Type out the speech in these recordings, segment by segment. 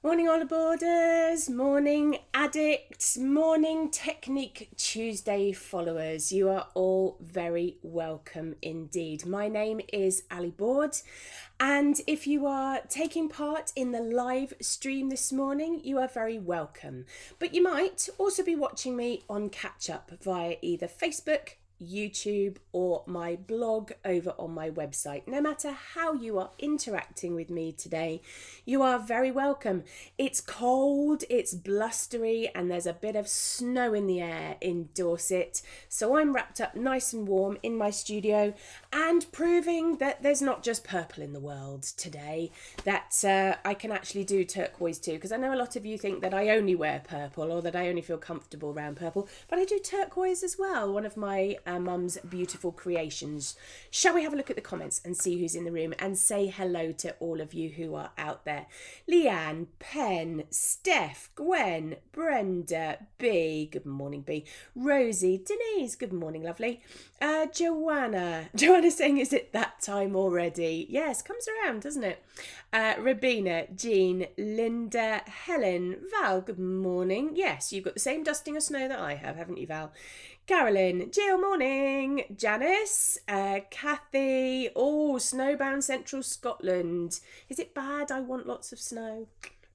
Morning all aboarders, morning addicts, morning Technique Tuesday followers. You are all very welcome indeed. My name is Ali Board, and if you are taking part in the live stream this morning, you are very welcome. But you might also be watching me on catch up via either Facebook, YouTube or my blog over on my website. No matter how you are interacting with me today, you are very welcome. It's cold, it's blustery, and there's a bit of snow in the air in Dorset, so I'm wrapped up nice and warm in my studio and proving that there's not just purple in the world today, that I can actually do turquoise too, because I know a lot of you think that I only wear purple or that I only feel comfortable around purple, but I do turquoise as well, one of my mum's beautiful creations. Shall we have a look at the comments and see who's in the room and say hello to all of you who are out there? Leanne, Pen, Steph, Gwen, Brenda, B, good morning B, Rosie, Denise, good morning lovely, Joanna's saying, is it that time already? Yes, comes around, doesn't it? Rabina, Jean, Linda, Helen, Val, good morning. Yes, you've got the same dusting of snow that I have, haven't you, Val? Carolyn, Jill, morning. Janice, Kathy, oh, snowbound central Scotland. Is it bad? I want lots of snow.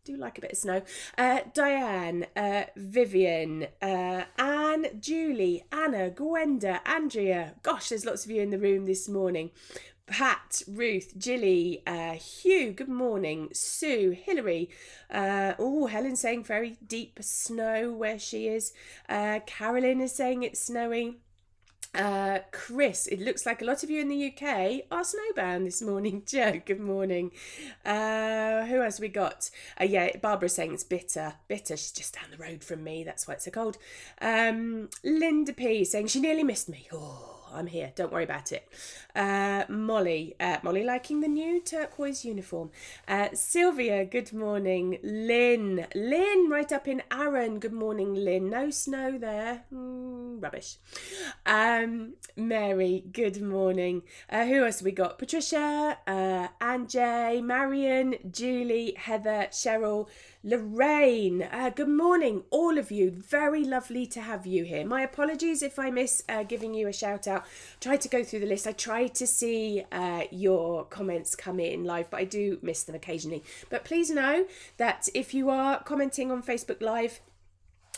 Do like a bit of snow. Diane, Vivian, Anne, Julie, Anna, Gwenda, Andrea. Gosh, there's lots of you in the room this morning. Pat, Ruth, Jilly, Hugh, good morning. Sue, Hilary, Helen's saying very deep snow where she is. Carolyn is saying it's snowy. Chris, it looks like a lot of you in the UK are snowbound this morning. Joe, good morning. Who else we got? Barbara's saying it's bitter. She's just down the road from me, that's why it's so cold. Linda P saying she nearly missed me. Oh, I'm here, don't worry about it. Molly liking the new turquoise uniform. Sylvia, good morning. Lynn right up in Arran, good morning Lynn. No snow there, rubbish. Mary, good morning. Who else have we got? Patricia, Anjay, Marion, Julie, Heather, Cheryl, Lorraine, good morning all of you, very lovely to have you here. My apologies if I miss giving you a shout out. Tried to go through the list, I try to see your comments come in live, but I do miss them occasionally. But please know that if you are commenting on Facebook Live,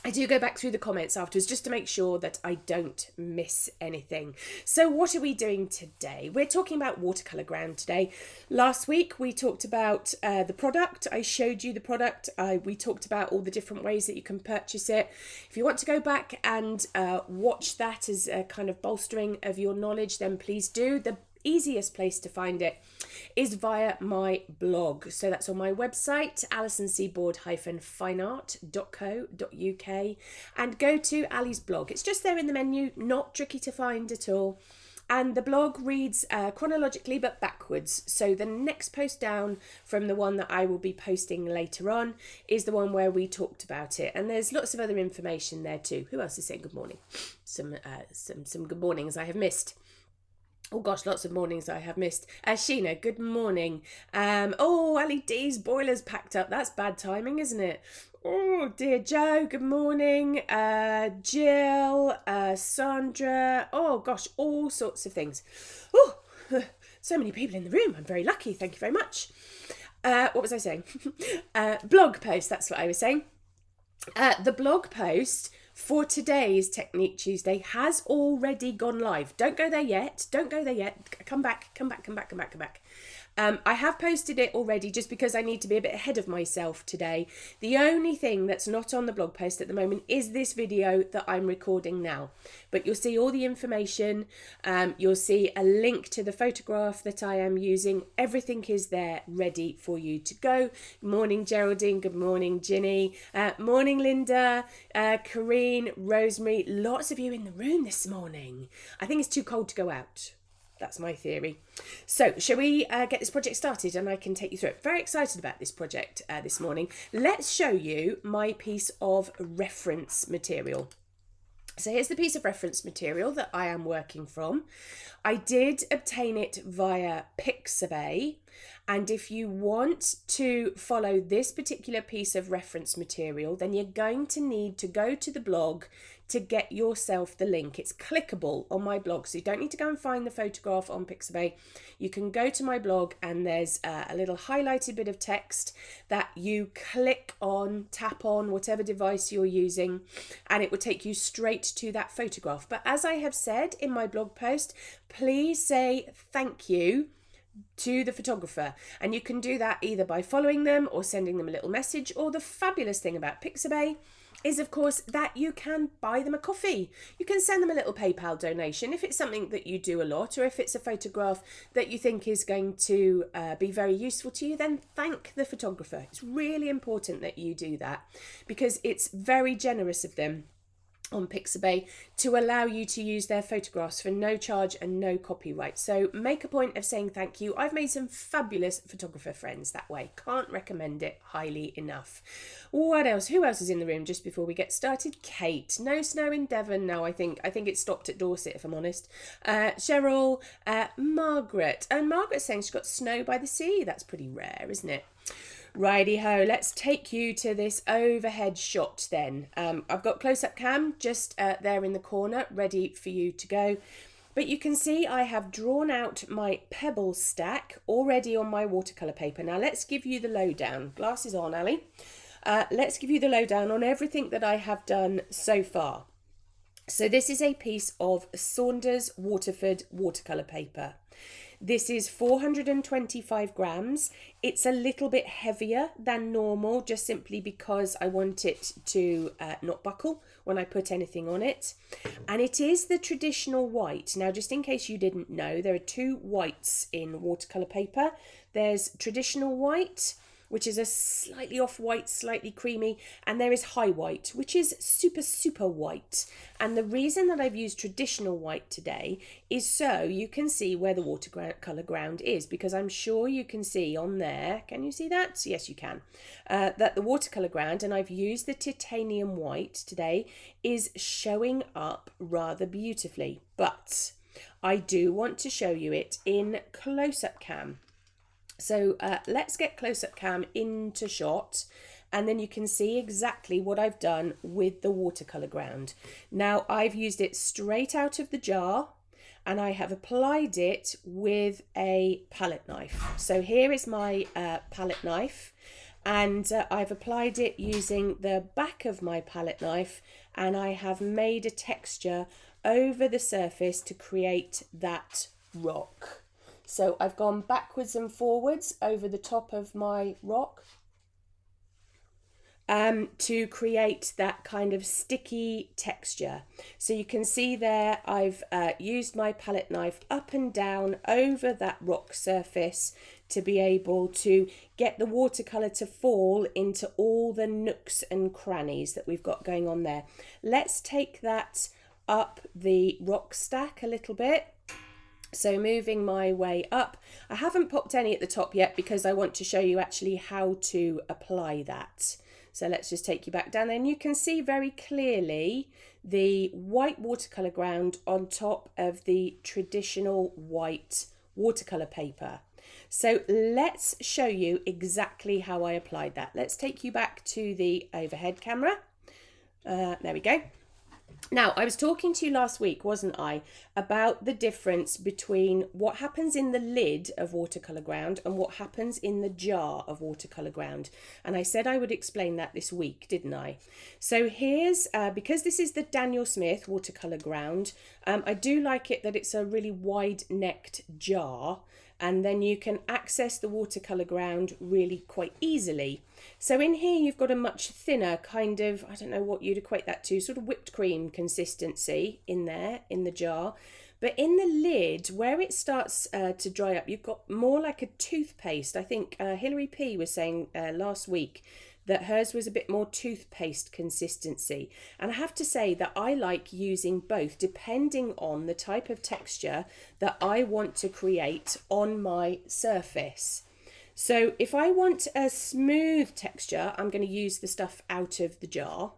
I do go back through the comments afterwards just to make sure that I don't miss anything. So what are we doing today? We're talking about watercolour ground today. Last week we talked about the product. I showed you the product. We talked about all the different ways that you can purchase it. If you want to go back and watch that as a kind of bolstering of your knowledge, then please do. The easiest place to find it is via my blog. So that's on my website, alisonseaboard-fineart.co.uk, and go to Ali's blog. It's just there in the menu, not tricky to find at all. And the blog reads chronologically but backwards. So the next post down from the one that I will be posting later on is the one where we talked about it. And there's lots of other information there too. Who else is saying good morning? Some good mornings I have missed. Oh gosh, lots of mornings I have missed. Sheena, good morning. LED's boiler's packed up. That's bad timing, isn't it? Oh dear. Joe, good morning. Jill, Sandra. Oh gosh, all sorts of things. Oh, so many people in the room. I'm very lucky. Thank you very much. What was I saying? Blog post, that's what I was saying. The blog post for today's Technique Tuesday has already gone live. Don't go there yet. Come back. I have posted it already just because I need to be a bit ahead of myself today. The only thing that's not on the blog post at the moment is this video that I'm recording now. But you'll see all the information. You'll see a link to the photograph that I am using. Everything is there ready for you to go. Good morning, Geraldine. Good morning, Ginny. Morning, Linda. Corrine, Rosemary. Lots of you in the room this morning. I think it's too cold to go out. That's my theory. So shall we get this project started and I can take you through it. Very excited about this project this morning. Let's show you my piece of reference material. So here's the piece of reference material that I am working from. I did obtain it via Pixabay, and if you want to follow this particular piece of reference material, then you're going to need to go to the blog to get yourself the link. It's clickable on my blog, so you don't need to go and find the photograph on Pixabay. You can go to my blog and there's a little highlighted bit of text that you click on, tap on, whatever device you're using, and it will take you straight to that photograph. But as I have said in my blog post, please say thank you to the photographer, and you can do that either by following them or sending them a little message. Or the fabulous thing about Pixabay is, of course, that you can buy them a coffee. You can send them a little PayPal donation if it's something that you do a lot, or if it's a photograph that you think is going to be very useful to you, then thank the photographer. It's really important that you do that, because it's very generous of them on Pixabay to allow you to use their photographs for no charge and no copyright. So make a point of saying thank you. I've made some fabulous photographer friends that way. Can't recommend it highly enough. What else? Who else is in the room just before we get started? Kate. No snow in Devon now, I think. I think it stopped at Dorset, if I'm honest. Cheryl, Margaret. And Margaret's saying she's got snow by the sea. That's pretty rare, isn't it? Righty ho, let's take you to this overhead shot then. I've got close-up cam just there in the corner, ready for you to go. But you can see I have drawn out my pebble stack already on my watercolour paper. Now let's give you the lowdown. Glasses on, Ali. Let's give you the lowdown on everything that I have done so far. So this is a piece of Saunders Waterford watercolour paper. This is 425 grams. It's a little bit heavier than normal, just simply because I want it to not buckle when I put anything on it. And it is the traditional white. Now, just in case you didn't know, there are two whites in watercolour paper. There's traditional white, which is a slightly off-white, slightly creamy, and there is high white, which is super, super white. And the reason that I've used traditional white today is so you can see where the watercolour ground is, because I'm sure you can see on there, can you see that? Yes, you can, that the watercolour ground, and I've used the titanium white today, is showing up rather beautifully. But I do want to show you it in close-up cam. So let's get close-up cam into shot, and then you can see exactly what I've done with the watercolour ground. Now I've used it straight out of the jar, and I have applied it with a palette knife. So here is my palette knife, and I've applied it using the back of my palette knife, and I have made a texture over the surface to create that rock. So I've gone backwards and forwards over the top of my rock to create that kind of sticky texture. So you can see there I've used my palette knife up and down over that rock surface to be able to get the watercolour to fall into all the nooks and crannies that we've got going on there. Let's take that up the rock stack a little bit. So moving my way up, I haven't popped any at the top yet because I want to show you actually how to apply that. So let's just take you back down there, and you can see very clearly the white watercolour ground on top of the traditional white watercolour paper. So let's show you exactly how I applied that. Let's take you back to the overhead camera. There we go. Now, I was talking to you last week, wasn't I, about the difference between what happens in the lid of watercolour ground and what happens in the jar of watercolour ground. And I said I would explain that this week, didn't I? So here's, because this is the Daniel Smith watercolour ground, I do like it that it's a really wide-necked jar, and then you can access the watercolour ground really quite easily. So in here you've got a much thinner kind of, I don't know what you'd equate that to, sort of whipped cream consistency in there, in the jar. But in the lid, where it starts to dry up, you've got more like a toothpaste. I think Hilary P was saying last week that hers was a bit more toothpaste consistency. And I have to say that I like using both depending on the type of texture that I want to create on my surface. So if I want a smooth texture, I'm going to use the stuff out of the jar.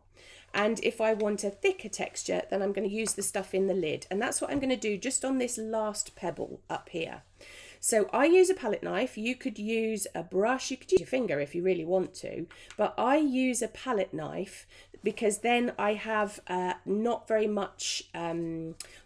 And if I want a thicker texture, then I'm going to use the stuff in the lid. And that's what I'm going to do just on this last pebble up here. So I use a palette knife. You could use a brush, you could use your finger if you really want to, but I use a palette knife because then I have not very much,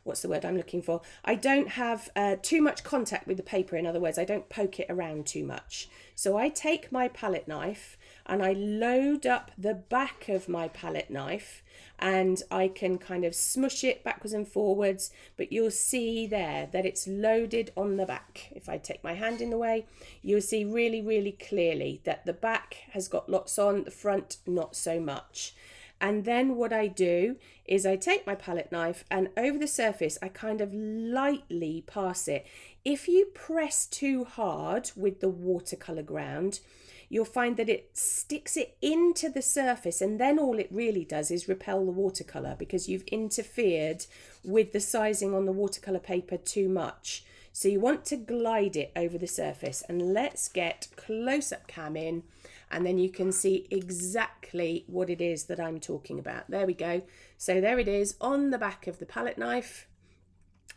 what's the word I'm looking for? I don't have too much contact with the paper. In other words, I don't poke it around too much. So I take my palette knife and I load up the back of my palette knife, and I can kind of smush it backwards and forwards, but you'll see there that it's loaded on the back. If I take my hand in the way, you'll see really, really clearly that the back has got lots on, the front not so much. And then what I do is I take my palette knife and over the surface, I kind of lightly pass it. If you press too hard with the watercolour ground, you'll find that it sticks it into the surface, and then all it really does is repel the watercolour because you've interfered with the sizing on the watercolour paper too much. So you want to glide it over the surface, and let's get close-up cam in, and then you can see exactly what it is that I'm talking about. There we go. So there it is on the back of the palette knife,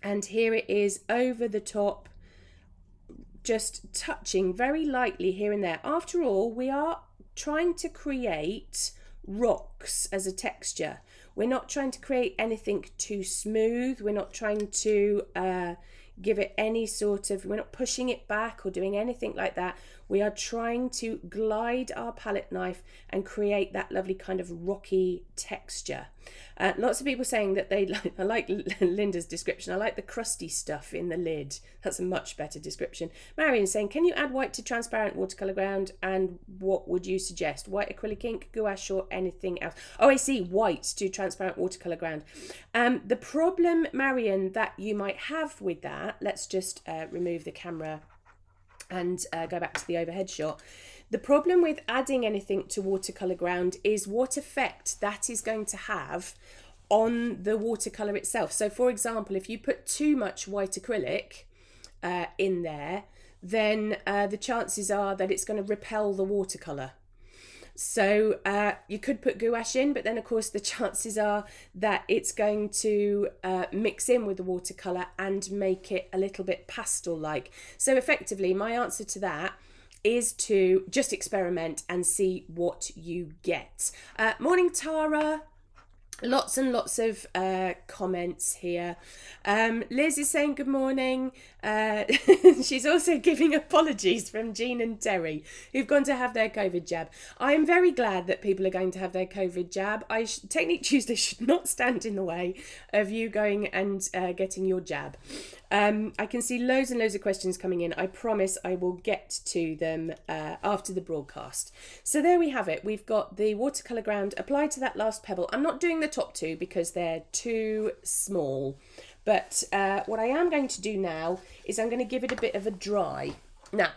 and here it is over the top, just touching very lightly here and there. After all, we are trying to create rocks as a texture. We're not trying to create anything too smooth. We're not trying to give it any sort of, we're not pushing it back or doing anything like that. We are trying to glide our palette knife and create that lovely kind of rocky texture. Lots of people saying that they like, I like Linda's description, I like the crusty stuff in the lid. That's a much better description. Marion saying, can you add white to transparent watercolour ground, and what would you suggest? White acrylic ink, gouache, or anything else? Oh, I see, white to transparent watercolour ground. The problem, Marion, that you might have with that, let's just remove the camera and go back to the overhead shot. The problem with adding anything to watercolour ground is what effect that is going to have on the watercolour itself. So for example, if you put too much white acrylic in there, then the chances are that it's going to repel the watercolour. So you could put gouache in, but then of course the chances are that it's going to mix in with the watercolour and make it a little bit pastel-like. So effectively, my answer to that is to just experiment and see what you get. Morning, Tara. Lots and lots of comments here. Liz is saying good morning. She's also giving apologies from Jean and Terry, who've gone to have their COVID jab. I am very glad that people are going to have their COVID jab. Technique Tuesday should not stand in the way of you going and getting your jab. I can see loads and loads of questions coming in. I promise I will get to them after the broadcast. So there we have it. We've got the watercolour ground applied to that last pebble. I'm not doing the top two because they're too small. But what I am going to do now is I'm going to give it a bit of a dry. Now,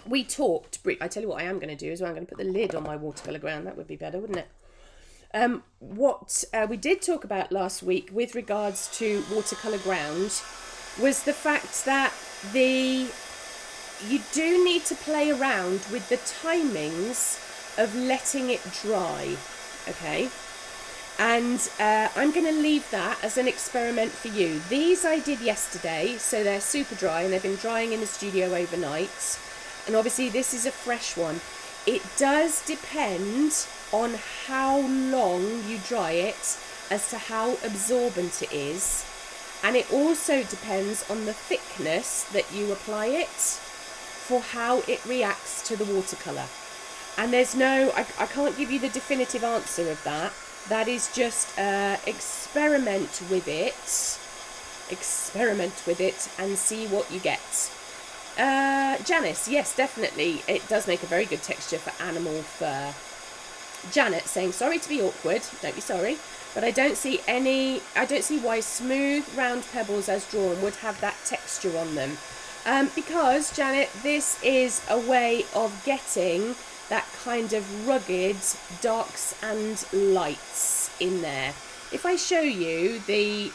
we talked, I tell you what I am going to do is I'm going to put the lid on my watercolour ground. That would be better, wouldn't it? What we did talk about last week with regards to watercolour ground was the fact that you do need to play around with the timings of letting it dry, okay? And I'm going to leave that as an experiment for you. These I did yesterday, so they're super dry and they've been drying in the studio overnight. And obviously this is a fresh one. It does depend on how long you dry it as to how absorbent it is. And it also depends on the thickness that you apply it for how it reacts to the watercolour. And there's no, I can't give you the definitive answer of that. That is just experiment with it and see what you get. Janice, yes, definitely. It does make a very good texture for animal fur. Janet saying, sorry to be awkward, don't be sorry. But I don't see why smooth round pebbles as drawn would have that texture on them. Because, Janet, this is a way of getting that kind of rugged darks and lights in there. If I show you the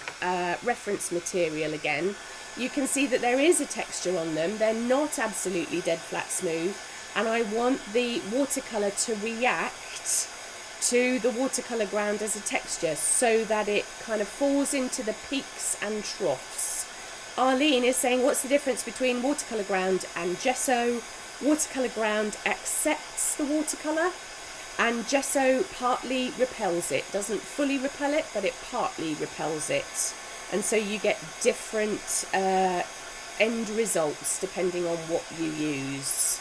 reference material again, you can see that there is a texture on them. They're not absolutely dead flat smooth. And I want the watercolour to react to the watercolour ground as a texture so that it kind of falls into the peaks and troughs. Arlene is saying, what's the difference between watercolour ground and gesso? Watercolour ground accepts the watercolour and gesso partly repels it. Doesn't fully repel it, but it partly repels it. And so you get different end results depending on what you use.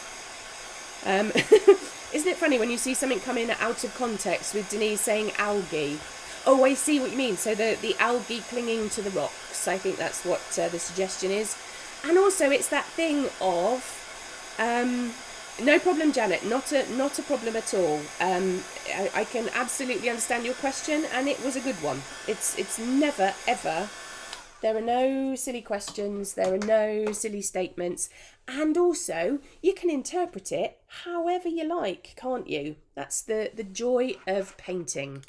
Isn't it funny when you see something come in out of context with Denise saying algae? Oh, I see what you mean. So the algae clinging to the rocks. I think that's what the suggestion is. And also it's that thing of, no problem, Janet, not a problem at all. I can absolutely understand your question, and it was a good one. It's never, ever, there are no silly questions, there are no silly statements. And also, you can interpret it however you like, can't you? That's the joy of painting.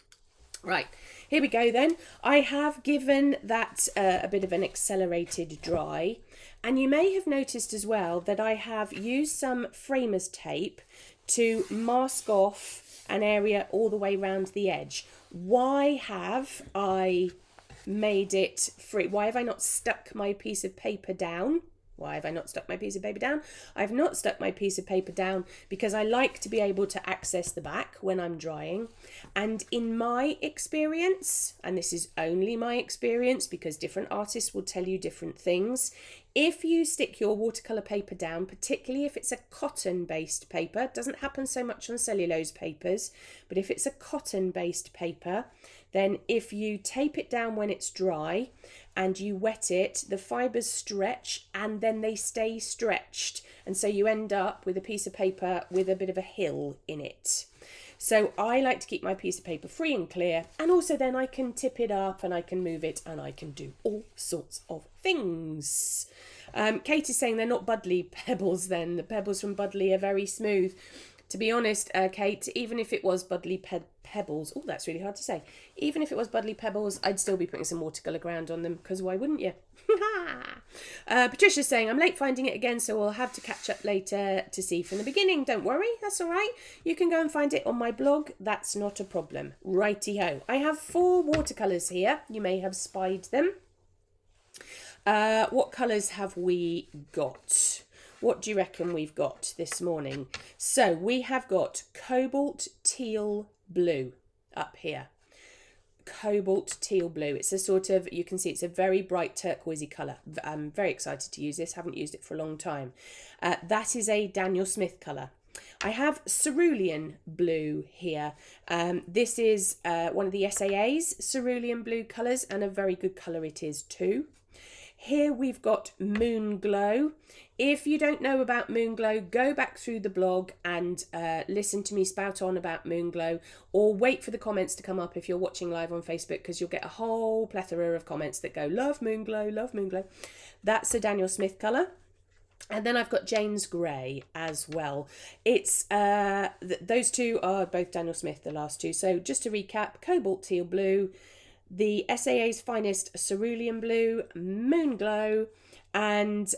Right, here we go then. I have given that a bit of an accelerated dry. And you may have noticed as well that I have used some framers tape to mask off an area all the way around the edge. Why have I made it free? Why have I not stuck my piece of paper down? Why have I not stuck my piece of paper down? I've not stuck my piece of paper down because I like to be able to access the back when I'm drying. And in my experience, and this is only my experience because different artists will tell you different things, if you stick your watercolour paper down, particularly if it's a cotton-based paper, it doesn't happen so much on cellulose papers, but if it's a cotton-based paper, then if you tape it down when it's dry and you wet it, the fibres stretch and then they stay stretched. And so you end up with a piece of paper with a bit of a hill in it. So I like to keep my piece of paper free and clear, and also then I can tip it up and I can move it and I can do all sorts of things. Kate is saying they're not Budley pebbles then. The pebbles from Budley are very smooth. To be honest, Kate, even if it was Budley pebbles, oh, that's really hard to say. Even if it was Budley pebbles, I'd still be putting some watercolour ground on them, because why wouldn't you? Patricia's saying, I'm late finding it again, so we'll have to catch up later to see from the beginning. Don't worry, that's all right. You can go and find it on my blog. That's not a problem. Righty-ho. I have 4 watercolours here. You may have spied them. What colours have we got? What do you reckon we've got this morning? So we have got cobalt teal blue up here. Cobalt teal blue. It's a sort of, you can see it's a very bright turquoisey colour. I'm very excited to use this. Haven't used it for a long time. That is a Daniel Smith colour. I have cerulean blue here. This is one of the SAA's cerulean blue colours, and a very good colour it is too. Here we've got Moon Glow. If you don't know about Moon Glow, go back through the blog and listen to me spout on about Moon Glow, or wait for the comments to come up if you're watching live on Facebook, because you'll get a whole plethora of comments that go, love Moon Glow, love Moon Glow. That's a Daniel Smith colour. And then I've got Jane's Grey as well. It's those two are both Daniel Smith, the last two. So just to recap, Cobalt Teal Blue, the SAA's Finest Cerulean Blue, Moon Glow, and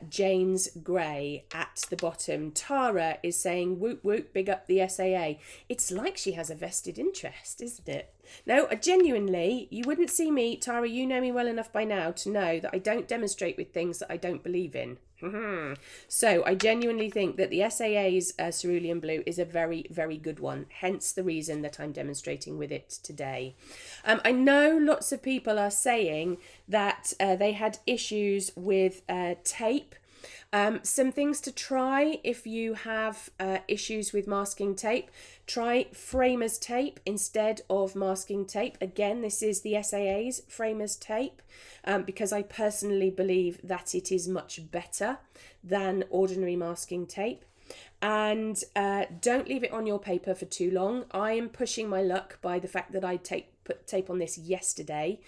Jane's Grey at the bottom. Tara is saying, whoop whoop, big up the SAA. It's like she has a vested interest, isn't it? No, genuinely, you wouldn't see me, Tara, you know me well enough by now to know that I don't demonstrate with things that I don't believe in. So I genuinely think that the SAA's Cerulean Blue is a very, very good one, hence the reason that I'm demonstrating with it today. I know lots of people are saying that they had issues with tape. Some things to try if you have issues with masking tape. Try framers tape instead of masking tape. Again, this is the SAA's framers tape, because I personally believe that it is much better than ordinary masking tape. And don't leave it on your paper for too long. I am pushing my luck by the fact that I put tape on this yesterday.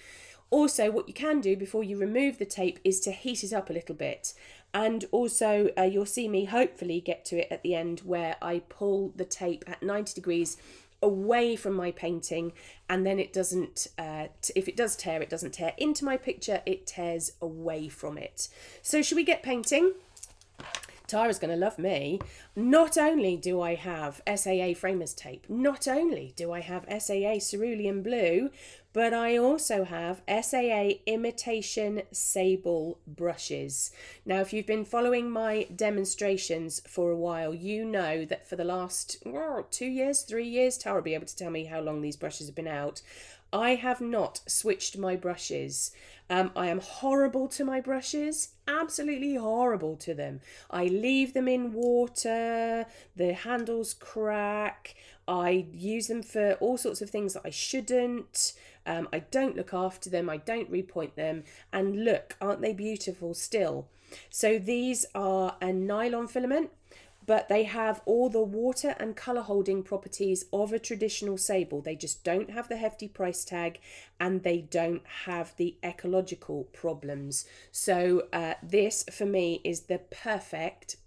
Also, what you can do before you remove the tape is to heat it up a little bit. And also, you'll see me hopefully get to it at the end where I pull the tape at 90 degrees away from my painting, and then it doesn't, if it does tear, it doesn't tear into my picture, it tears away from it. So should we get painting? Tara's going to love me. Not only do I have SAA framers tape, not only do I have SAA cerulean blue, but I also have SAA imitation sable brushes. Now, if you've been following my demonstrations for a while, you know that for the last 2 years, 3 years, Tara will be able to tell me how long these brushes have been out. I have not switched my brushes. I am horrible to my brushes, absolutely horrible to them. I leave them in water, the handles crack, I use them for all sorts of things that I shouldn't. I don't look after them, I don't repoint them, and look, aren't they beautiful still? So these are a nylon filament, but they have all the water and colour holding properties of a traditional sable. They just don't have the hefty price tag, and they don't have the ecological problems. So this for me is the perfect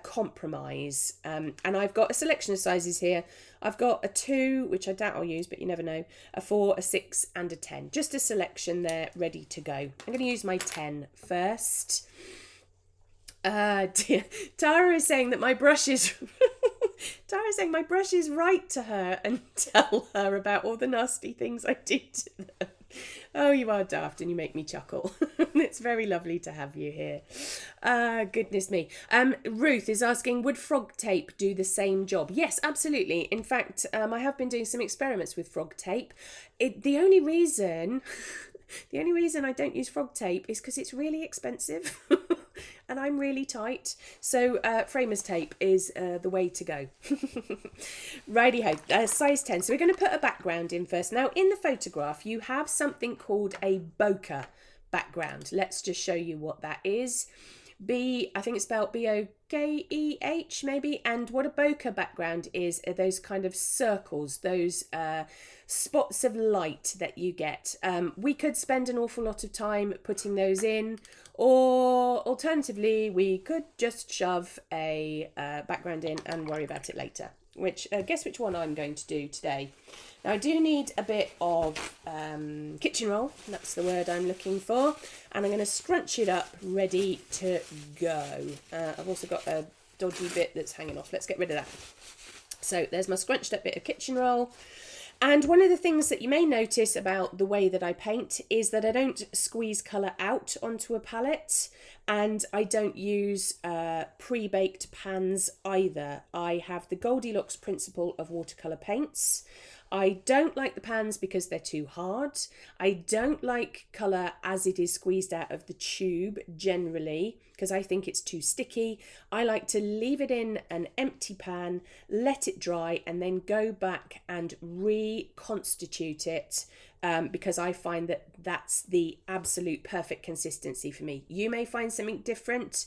compromise. And I've got a selection of sizes here. I've got a 2, which I doubt I'll use, but you never know, a 4, a 6 and a 10. Just a selection there ready to go. I'm going to use my 10 first. Tara is saying that my brush is Tara is saying my brush is right to her and tell her about all the nasty things I do to them. Oh, you are daft and you make me chuckle. It's very lovely to have you here. Goodness me. Ruth is asking, would frog tape do the same job? Yes, absolutely. In fact, I have been doing some experiments with frog tape. The only reason I don't use frog tape is because it's really expensive. And I'm really tight, so framers tape is the way to go. Righty-ho, size 10. So we're going to put a background in first. Now, in the photograph, you have something called a bokeh background. Let's just show you what that is. I think it's spelled B-O-K-E-H maybe. And what a bokeh background is are those kind of circles, those spots of light that you get. We could spend an awful lot of time putting those in, or alternatively we could just shove a background in and worry about it later. Guess which one I'm going to do today. Now I do need a bit of kitchen roll, that's the word I'm looking for, and I'm going to scrunch it up ready to go. I've also got a dodgy bit that's hanging off. Let's get rid of that. So there's my scrunched up bit of kitchen roll. And one of the things that you may notice about the way that I paint is that I don't squeeze colour out onto a palette, and I don't use pre-baked pans either. I have the Goldilocks principle of watercolour paints. I don't like the pans because they're too hard. I don't like colour as it is squeezed out of the tube generally because I think it's too sticky. I like to leave it in an empty pan, let it dry, and then go back and reconstitute it because I find that that's the absolute perfect consistency for me. You may find something different.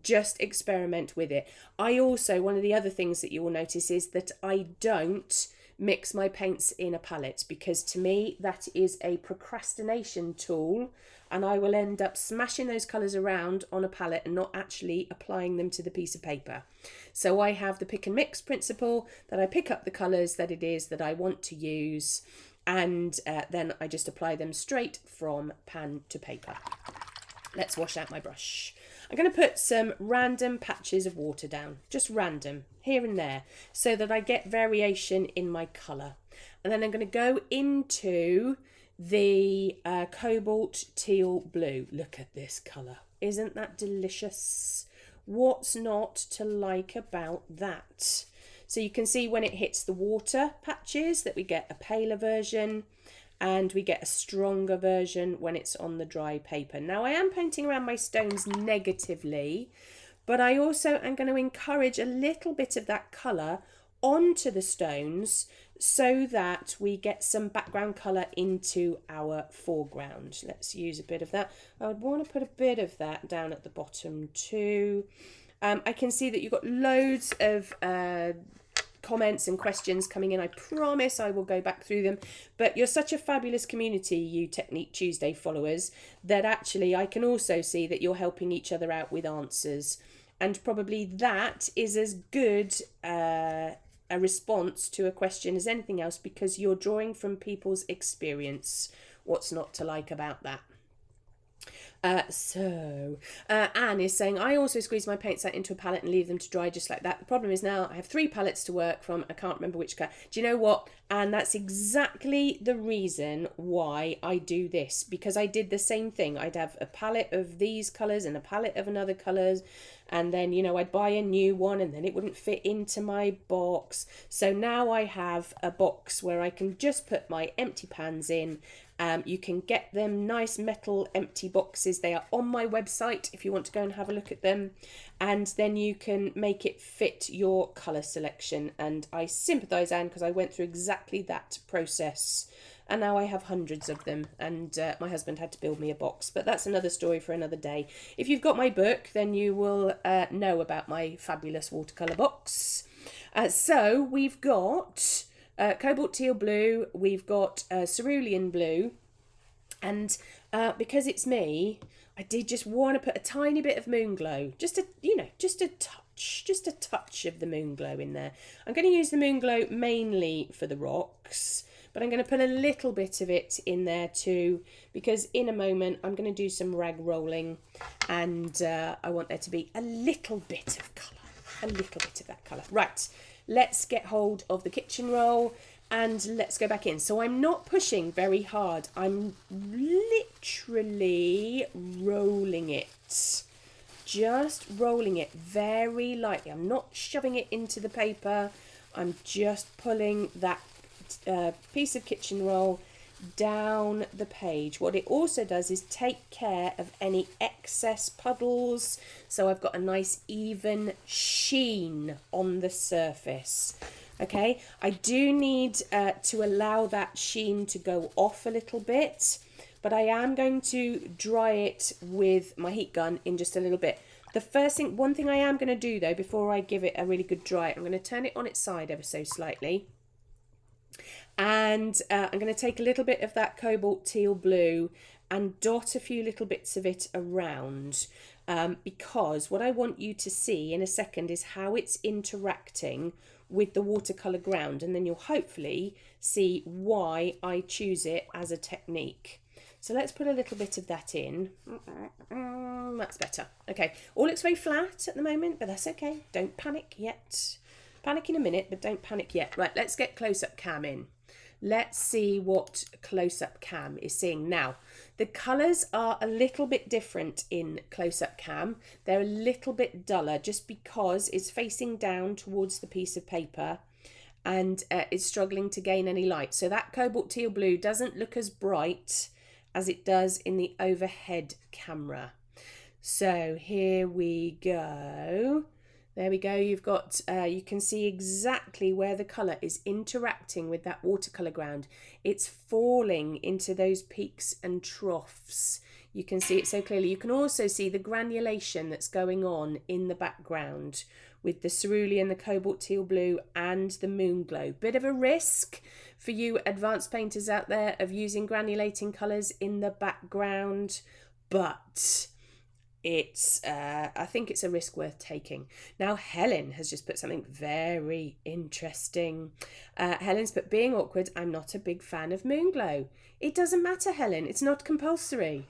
Just experiment with it. One of the other things that you will notice is that I don't mix my paints in a palette, because to me that is a procrastination tool, and I will end up smashing those colours around on a palette and not actually applying them to the piece of paper. So I have the pick and mix principle, that I pick up the colours that it is that I want to use, and then I just apply them straight from pan to paper. Let's wash out my brush. I'm going to put some random patches of water down, just random, here and there, so that I get variation in my colour. And then I'm going to go into the cobalt teal blue. Look at this colour. Isn't that delicious? What's not to like about that? So you can see when it hits the water patches that we get a paler version, and we get a stronger version when it's on the dry paper. Now I am painting around my stones negatively, but I also am going to encourage a little bit of that colour onto the stones so that we get some background colour into our foreground. Let's use a bit of that. I would want to put a bit of that down at the bottom too. I can see that you've got loads of comments and questions coming in. I promise I will go back through them, but you're such a fabulous community, you Technique Tuesday followers, that actually I can also see that you're helping each other out with answers, and probably that is as good a response to a question as anything else, because you're drawing from people's experience. What's not to like about that? Anne is saying, I also squeeze my paints out into a palette and leave them to dry just like that. The problem is now I have 3 palettes to work from. I can't remember which colour. Do you know what? And that's exactly the reason why I do this, because I did the same thing. I'd have a palette of these colours and a palette of another colours, and then, you know, I'd buy a new one and then it wouldn't fit into my box. So now I have a box where I can just put my empty pans in. You can get them nice metal empty boxes. They are on my website if you want to go and have a look at them, and then you can make it fit your colour selection. And I sympathise, Anne, because I went through exactly that process, and now I have hundreds of them, and my husband had to build me a box, but that's another story for another day. If you've got my book, then you will know about my fabulous watercolour box. So we've got cobalt teal blue, we've got cerulean blue, and because it's me, I did just want to put a tiny bit of moon glow, just a touch of the moon glow in there. I'm going to use the moon glow mainly for the rocks, but I'm going to put a little bit of it in there too, because in a moment I'm going to do some rag rolling, and I want there to be a little bit of colour, a little bit of that colour. Right. Let's get hold of the kitchen roll and let's go back in. So I'm not pushing very hard. I'm literally rolling it. Just rolling it very lightly. I'm not shoving it into the paper. I'm just pulling that piece of kitchen roll down the page. What it also does is take care of any excess puddles, so I've got a nice even sheen on the surface. Okay, I do need to allow that sheen to go off a little bit, but I am going to dry it with my heat gun in just a little bit. One thing I am going to do though, before I give it a really good dry, I'm going to turn it on its side ever so slightly. And I'm going to take a little bit of that cobalt teal blue and dot a few little bits of it around, because what I want you to see in a second is how it's interacting with the watercolour ground, and then you'll hopefully see why I choose it as a technique. So let's put a little bit of that in. That's better. Okay, all looks very flat at the moment, but that's okay. Don't panic yet. Panic in a minute, but don't panic yet. Right, let's get close-up cam in. Let's see what close-up cam is seeing. Now, the colours are a little bit different in close-up cam. They're a little bit duller just because it's facing down towards the piece of paper and it's struggling to gain any light. So that cobalt teal blue doesn't look as bright as it does in the overhead camera. So here we go. There we go. You've got, you can see exactly where the colour is interacting with that watercolour ground. It's falling into those peaks and troughs. You can see it so clearly. You can also see the granulation that's going on in the background with the cerulean, the cobalt teal blue and the moon glow. Bit of a risk for you advanced painters out there of using granulating colours in the background, but it's I think it's a risk worth taking. Now Helen has just put something very interesting. Helen's put, being awkward, I'm not a big fan of moon glow. It doesn't matter, Helen, it's not compulsory.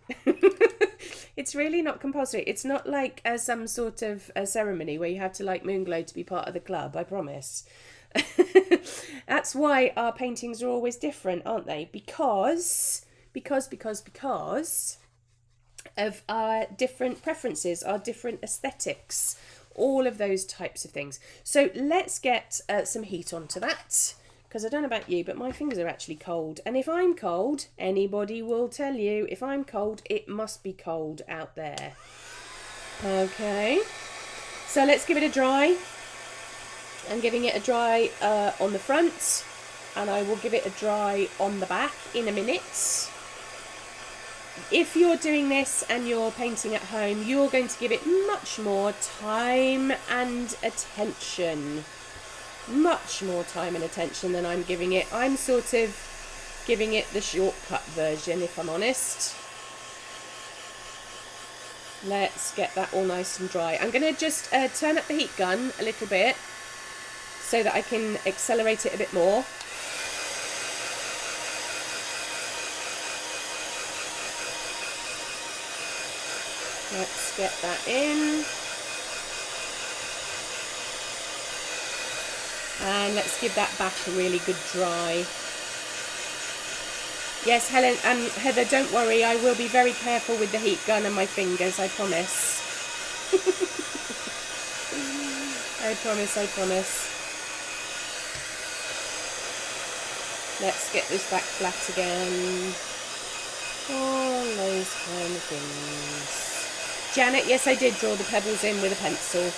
It's really not compulsory. It's not like some sort of a ceremony where you have to like moon glow to be part of the club, I promise. That's why our paintings are always different, aren't they? Because of our different preferences, our different aesthetics, all of those types of things. So let's get some heat onto that, because I don't know about you, but my fingers are actually cold. And if I'm cold, anybody will tell you, if I'm cold, it must be cold out there. Okay, so let's give it a dry. I'm giving it a dry on the front, and I will give it a dry on the back in a minute. If you're doing this and you're painting at home, you're going to give it much more time and attention. Much more time and attention than I'm giving it. I'm sort of giving it the shortcut version, if I'm honest. Let's get that all nice and dry. I'm going to just turn up the heat gun a little bit so that I can accelerate it a bit more. Let's get that in. And let's give that back a really good dry. Yes, Heather, don't worry. I will be very careful with the heat gun and my fingers, I promise. I promise. Let's get this back flat again. All those kind of things. Janet, yes, I did draw the pebbles in with a pencil.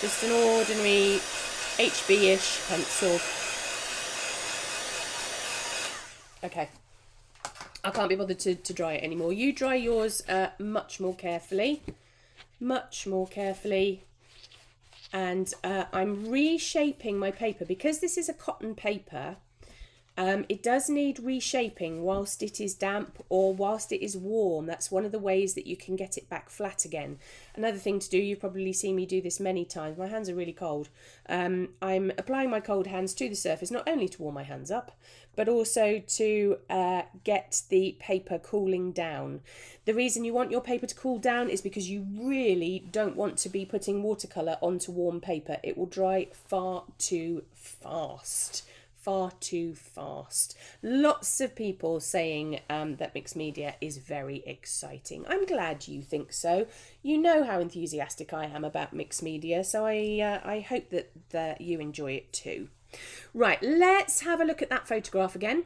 Just an ordinary HB-ish pencil. Okay. I can't be bothered to dry it anymore. You dry yours much more carefully. And I'm reshaping my paper because this is a cotton paper. It does need reshaping whilst it is damp or whilst it is warm. That's one of the ways that you can get it back flat again. Another thing to do, you've probably seen me do this many times. My hands are really cold. I'm applying my cold hands to the surface, not only to warm my hands up, but also to get the paper cooling down. The reason you want your paper to cool down is because you really don't want to be putting watercolour onto warm paper. It will dry far too fast. Lots of people saying that mixed media is very exciting. I'm glad you think so. You know how enthusiastic I am about mixed media, so I hope that you enjoy it too. Right, let's have a look at that photograph again.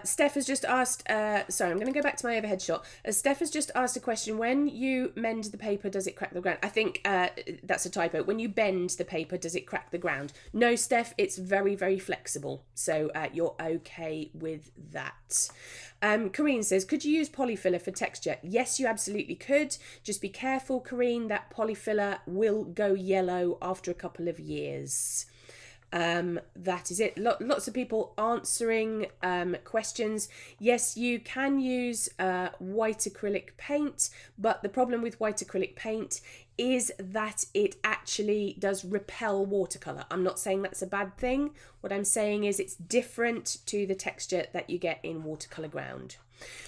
Steph has just asked, sorry, I'm going to go back to my overhead shot. Steph has just asked a question. When you mend the paper, does it crack the ground? I think that's a typo. When you bend the paper, does it crack the ground? No, Steph, it's very, very flexible. So you're okay with that. Corrine says, could you use polyfiller for texture? Yes, you absolutely could. Just be careful, Corrine, that polyfiller will go yellow after a couple of years. That is it. Lots of people answering questions. Yes, you can use white acrylic paint, but the problem with white acrylic paint is that it actually does repel watercolour. I'm not saying that's a bad thing. What I'm saying is it's different to the texture that you get in watercolour ground.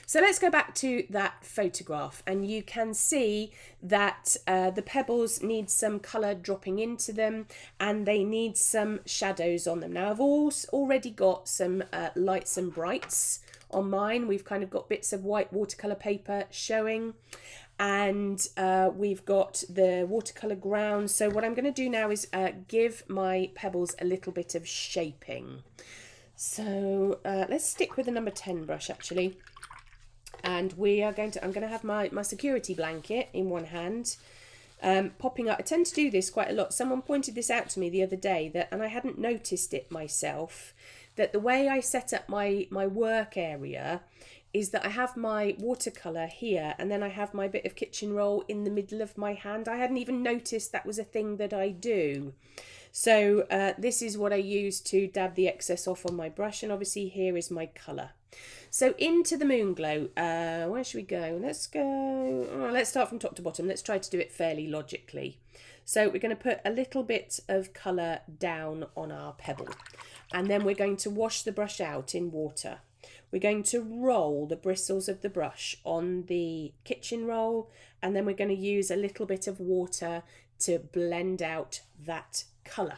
So let's go back to that photograph, and you can see that the pebbles need some colour dropping into them and they need some shadows on them. Now I've already got some lights and brights on mine. We've kind of got bits of white watercolour paper showing, and we've got the watercolour ground. So what I'm going to do now is give my pebbles a little bit of shaping. So let's stick with the number 10 brush actually. And I'm going to have my security blanket in one hand, popping up. I tend to do this quite a lot. Someone pointed this out to me the other day, and I hadn't noticed it myself, that the way I set up my work area is that I have my watercolour here and then I have my bit of kitchen roll in the middle of my hand. I hadn't even noticed that was a thing that I do. So this is what I use to dab the excess off on my brush, and obviously here is my colour. So into the moon glow, where should we go? Let's start from top to bottom. Let's try to do it fairly logically. So we're going to put a little bit of colour down on our pebble, and then we're going to wash the brush out in water. We're going to roll the bristles of the brush on the kitchen roll, and then we're going to use a little bit of water to blend out that colour.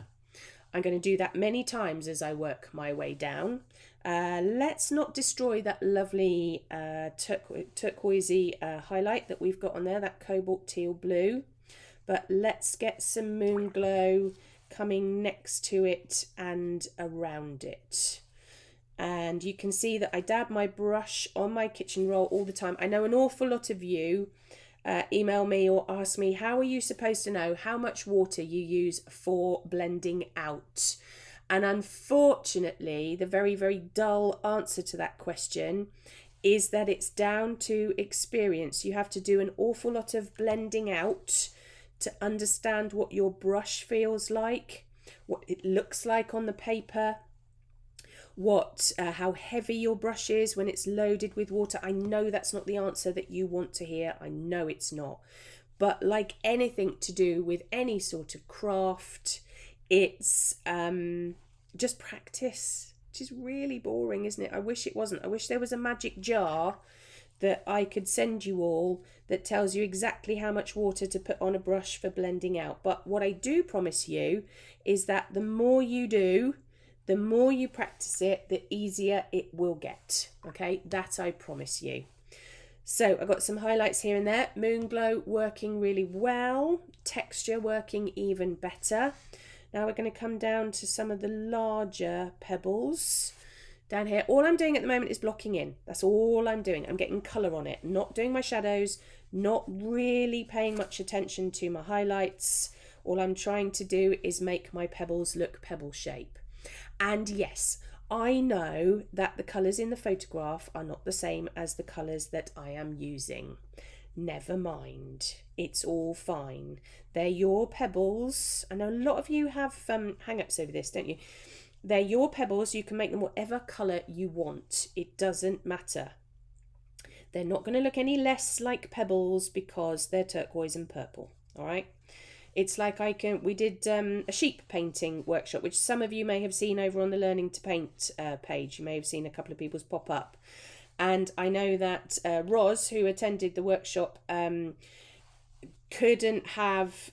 I'm going to do that many times as I work my way down. Let's not destroy that lovely turquoisey highlight that we've got on there, that cobalt teal blue. But let's get some moon glow coming next to it and around it. And you can see that I dab my brush on my kitchen roll all the time. I know an awful lot of you email me or ask me, how are you supposed to know how much water you use for blending out? And unfortunately, the very, very dull answer to that question is that it's down to experience. You have to do an awful lot of blending out to understand what your brush feels like, what it looks like on the paper, how heavy your brush is when it's loaded with water. I know that's not the answer that you want to hear. I know it's not. But like anything to do with any sort of craft, it's just practice. which is really boring, isn't it? I wish it wasn't. I wish there was a magic jar that I could send you all that tells you exactly how much water to put on a brush for blending out. But what I do promise you is that the more you do, the more you practice it, the easier it will get. Okay, that I promise you. So I've got some highlights here and there. Moonglow working really well. Texture working even better. Now we're going to come down to some of the larger pebbles down here. All I'm doing at the moment is blocking in. That's all I'm doing. I'm getting colour on it, not doing my shadows, not really paying much attention to my highlights. All I'm trying to do is make my pebbles look pebble shape. And yes, I know that the colours in the photograph are not the same as the colours that I am using. Never mind. It's all fine. They're your pebbles. I know a lot of you have hang-ups over this, don't you? They're your pebbles. You can make them whatever colour you want. It doesn't matter. They're not going to look any less like pebbles because they're turquoise and purple. All right. It's like we did a sheep painting workshop, which some of you may have seen over on the Learning to Paint page. You may have seen a couple of people's pop up. And I know that Roz, who attended the workshop, couldn't have,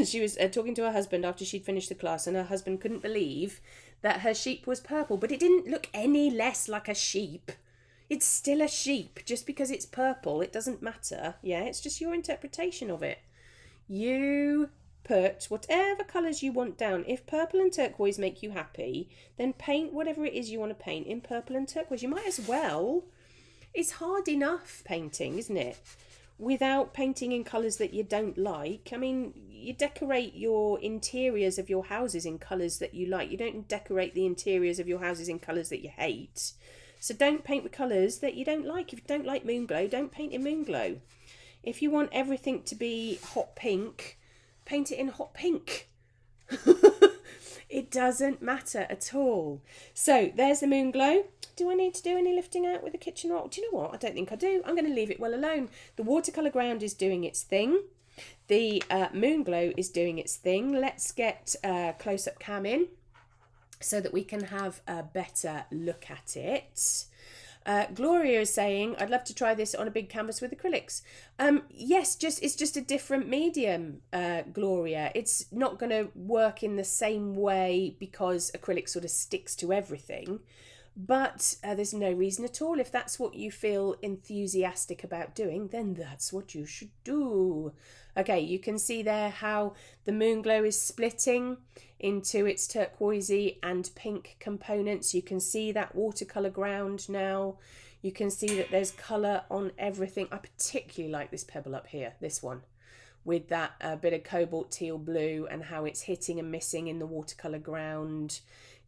she was talking to her husband after she'd finished the class, and her husband couldn't believe that her sheep was purple, but it didn't look any less like a sheep. It's still a sheep. Just because it's purple, it doesn't matter. Yeah, it's just your interpretation of it. You put whatever colours you want down. If purple and turquoise make you happy, then paint whatever it is you want to paint in purple and turquoise. You might as well. It's hard enough painting, isn't it? Without painting in colours that you don't like. I mean, you decorate your interiors of your houses in colours that you like. You don't decorate the interiors of your houses in colours that you hate. So don't paint with colours that you don't like. If you don't like Moonglow, don't paint in Moonglow. If you want everything to be hot pink, paint it in hot pink. It doesn't matter at all. So there's the Moonglow. Do I need to do any lifting out with the kitchen rock? Do you know what? I don't think I do. I'm going to leave it well alone. The watercolour ground is doing its thing. The Moonglow is doing its thing. Let's get close-up cam in so that we can have a better look at it. Gloria is saying, I'd love to try this on a big canvas with acrylics. Yes, it's just a different medium, Gloria. It's not going to work in the same way because acrylic sort of sticks to everything. But there's no reason at all. If that's what you feel enthusiastic about doing, then that's what you should do. Okay, you can see there how the Moonglow is splitting into its turquoisey and pink components. You can see that watercolour ground now. You can see that there's colour on everything. I particularly like this pebble up here, this one, with that bit of cobalt teal blue and how it's hitting and missing in the watercolour ground.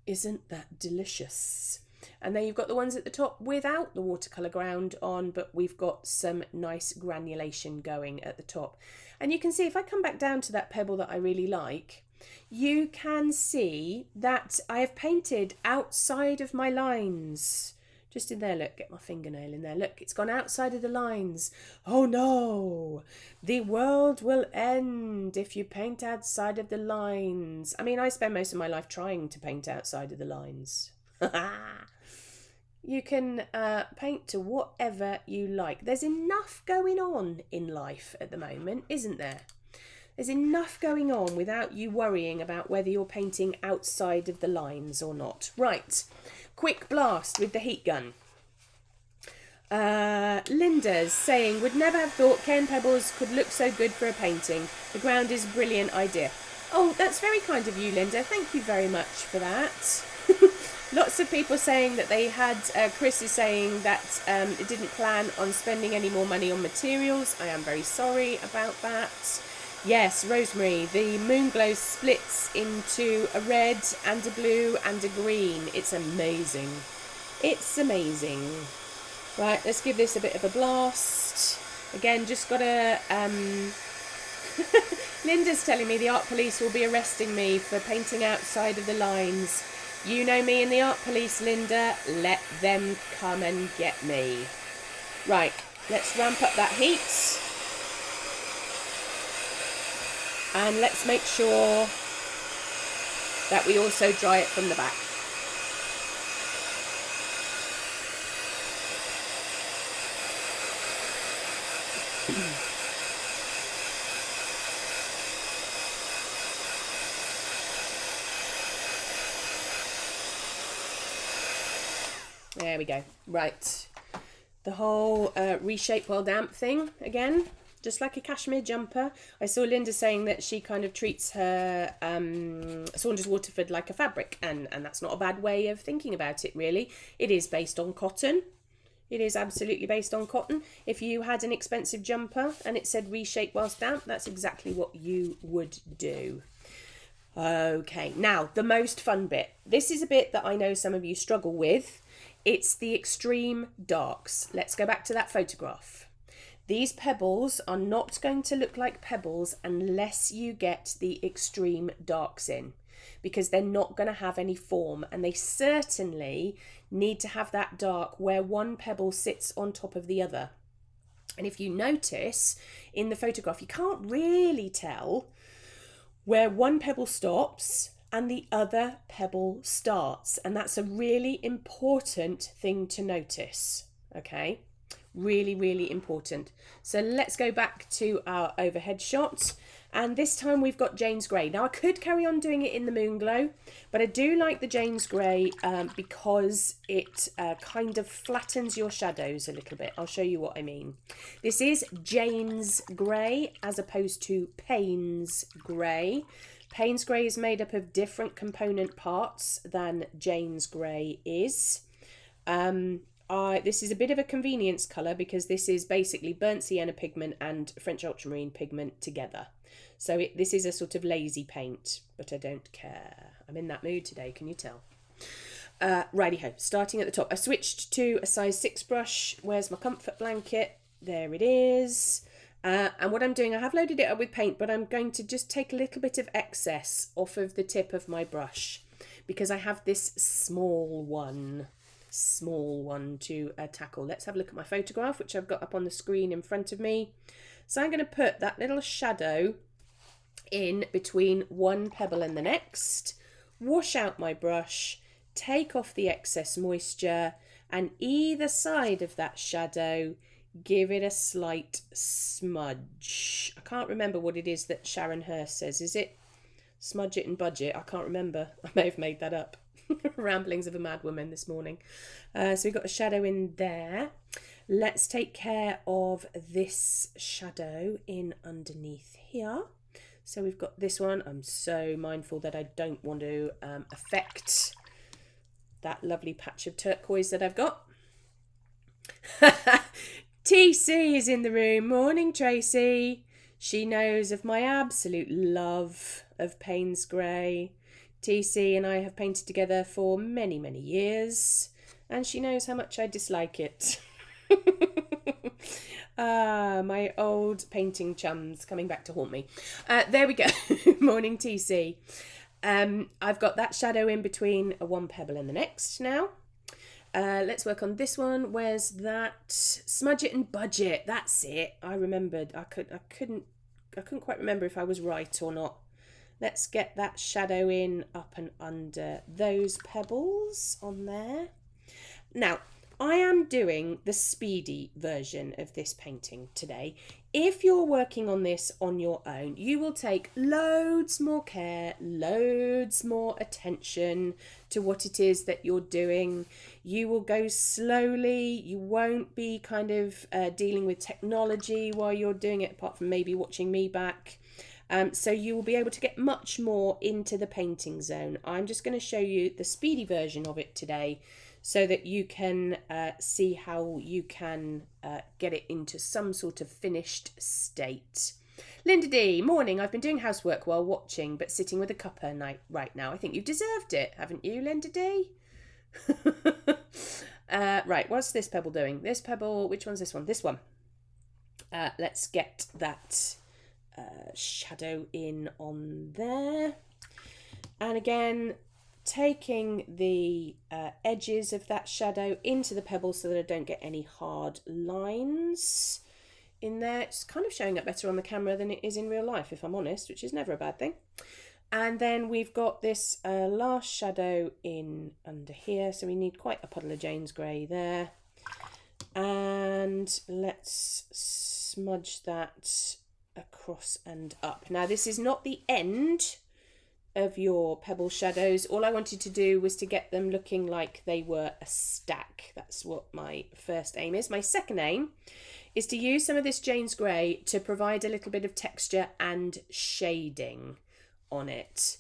Isn't that delicious? And then you've got the ones at the top without the watercolour ground on, but we've got some nice granulation going at the top. And you can see if I come back down to that pebble that I really like, you can see that I have painted outside of my lines. Just in there, look, get my fingernail in there. Look, it's gone outside of the lines. Oh no, the world will end if you paint outside of the lines. I mean, I spend most of my life trying to paint outside of the lines. You can paint to whatever you like. There's enough going on in life at the moment, isn't there? There's enough going on without you worrying about whether you're painting outside of the lines or not. Right, quick blast with the heat gun. Linda's saying, would never have thought Ken Pebbles could look so good for a painting. The ground is a brilliant idea. Oh, that's very kind of you, Linda. Thank you very much for that. Lots of people saying that they had, Chris is saying that it didn't plan on spending any more money on materials. I am very sorry about that. Yes, Rosemary, the Moonglow splits into a red and a blue and a green. It's amazing. It's amazing. Right, let's give this a bit of a blast. Again, just got to... Linda's telling me the art police will be arresting me for painting outside of the lines. You know me and the art police, Linda. Let them come and get me. Right, let's ramp up that heat. And let's make sure that we also dry it from the back. There we go. Right. The whole reshape while damp thing again, just like a cashmere jumper. I saw Linda saying that she kind of treats her Saunders Waterford like a fabric, and that's not a bad way of thinking about it, really. It is based on cotton. It is absolutely based on cotton. If you had an expensive jumper and it said reshape whilst damp, that's exactly what you would do. Okay, now the most fun bit. This is a bit that I know some of you struggle with. It's the extreme darks. Let's go back to that photograph. These pebbles are not going to look like pebbles unless you get the extreme darks in, because they're not going to have any form, and they certainly need to have that dark where one pebble sits on top of the other. And if you notice in the photograph, you can't really tell where one pebble stops and the other pebble starts. And that's a really important thing to notice, okay? Really, really important. So let's go back to our overhead shot. And this time we've got Jane's Grey. Now I could carry on doing it in the moon glow, but I do like the Jane's Grey because it kind of flattens your shadows a little bit. I'll show you what I mean. This is Jane's Grey as opposed to Payne's Grey. Payne's Grey is made up of different component parts than Jane's Grey is. This is a bit of a convenience colour because this is basically burnt sienna pigment and French ultramarine pigment together. So this is a sort of lazy paint, but I don't care. I'm in that mood today, can you tell? Righty-ho, starting at the top. I switched to a size 6 brush. Where's my comfort blanket? There it is. And what I'm doing, I have loaded it up with paint, but I'm going to just take a little bit of excess off of the tip of my brush because I have this small one to tackle. Let's have a look at my photograph, which I've got up on the screen in front of me. So I'm going to put that little shadow in between one pebble and the next, wash out my brush, take off the excess moisture, and either side of that shadow give it a slight smudge. I can't remember what it is that Sharon Hurst says. Is it smudge it and budget? I can't remember. I may have made that up. Ramblings of a mad woman this morning. So we've got a shadow in there. Let's take care of this shadow in underneath here. So we've got this one. I'm so mindful that I don't want to affect that lovely patch of turquoise that I've got. TC is in the room. Morning, Tracy. She knows of my absolute love of Payne's Grey. TC and I have painted together for many, many years, and she knows how much I dislike it. My old painting chums coming back to haunt me. There we go. Morning, TC. I've got that shadow in between one pebble and the next now. Let's work on this one. Where's that? Smudge it and budget. That's it. I remembered. I couldn't quite remember if I was right or not. Let's get that shadow in up and under those pebbles on there. Now, I am doing the speedy version of this painting today. If you're working on this on your own, you will take loads more care, loads more attention to what it is that you're doing. You will go slowly. You won't be kind of dealing with technology while you're doing it, apart from maybe watching me back. So you will be able to get much more into the painting zone. I'm just going to show you the speedy version of it today so that you can see how you can get it into some sort of finished state. Linda D, morning. I've been doing housework while watching, but sitting with a cuppa right now. I think you've deserved it, haven't you, Linda D? Right, what's this pebble doing? This pebble, which one's this one? This one. Let's get that shadow in on there, and again taking the edges of that shadow into the pebble so that I don't get any hard lines in there. It's kind of showing up better on the camera than it is in real life, if I'm honest, which is never a bad thing. And then we've got this last shadow in under here, so we need quite a puddle of Jane's Grey there. And let's smudge that across and up. Now this is not the end of your pebble shadows. All I wanted to do was to get them looking like they were a stack. That's what my first aim is. My second aim is to use some of this Jane's Grey to provide a little bit of texture and shading on it.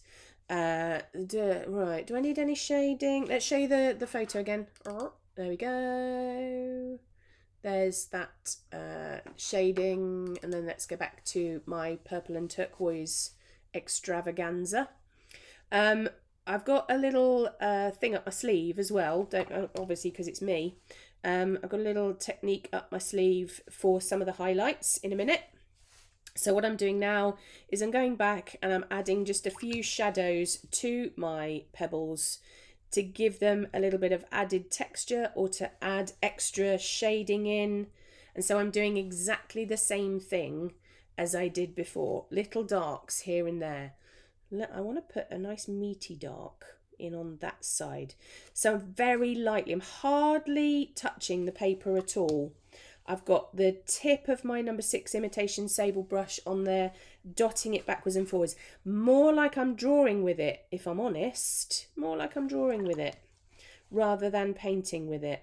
Right, do I need any shading? Let's show you the photo again. Oh, there we go. There's that shading, and then let's go back to my purple and turquoise extravaganza. I've got a little thing up my sleeve as well, obviously because it's me. I've got a little technique up my sleeve for some of the highlights in a minute. So what I'm doing now is I'm going back and I'm adding just a few shadows to my pebbles to give them a little bit of added texture or to add extra shading in. And so I'm doing exactly the same thing as I did before, little darks here and there. I want to put a nice meaty dark in on that side. So very lightly, I'm hardly touching the paper at all. I've got the tip of my number 6 imitation sable brush on there, dotting it backwards and forwards. More like I'm drawing with it, if I'm honest. More like I'm drawing with it, rather than painting with it.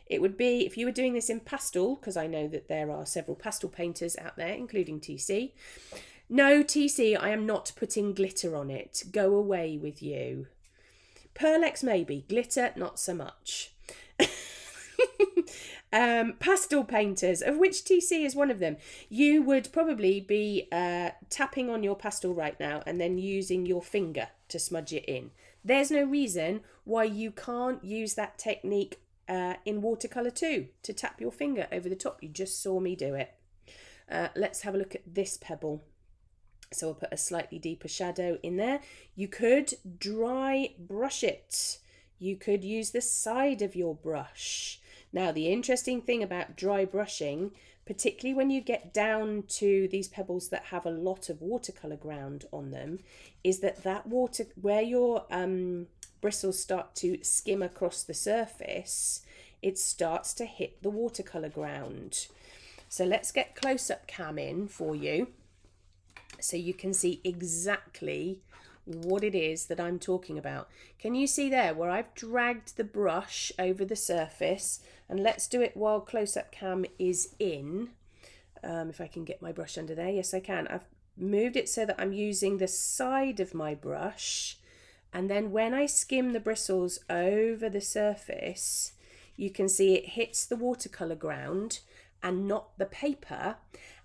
It would be, if you were doing this in pastel, because I know that there are several pastel painters out there, including TC. No, TC, I am not putting glitter on it. Go away with you. Pearlex maybe, glitter not so much. Pastel painters, of which TC is one of them, you would probably be tapping on your pastel right now and then using your finger to smudge it in. There's no reason why you can't use that technique in watercolour too, to tap your finger over the top. You just saw me do it. Let's have a look at this pebble. So I'll put a slightly deeper shadow in there. You could dry brush it. You could use the side of your brush. Now, the interesting thing about dry brushing, particularly when you get down to these pebbles that have a lot of watercolour ground on them, is that water, where your bristles start to skim across the surface, it starts to hit the watercolour ground. So let's get close-up cam in for you, so you can see exactly what it is that I'm talking about. Can you see there where I've dragged the brush over the surface? And let's do it while close-up cam is in. If I can get my brush under there. Yes, I can. I've moved it so that I'm using the side of my brush. And then when I skim the bristles over the surface, you can see it hits the watercolour ground and not the paper.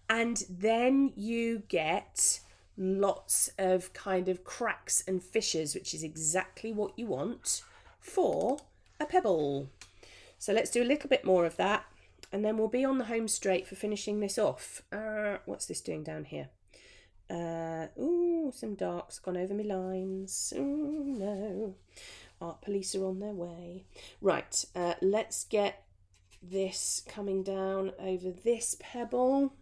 And then you get lots of kind of cracks and fissures, which is exactly what you want for a pebble. So let's do a little bit more of that, and then we'll be on the home straight for finishing this off. What's this doing down here? Ooh, some dark's gone over my lines. Ooh, no. Art police are on their way. Right, let's get this coming down over this pebble.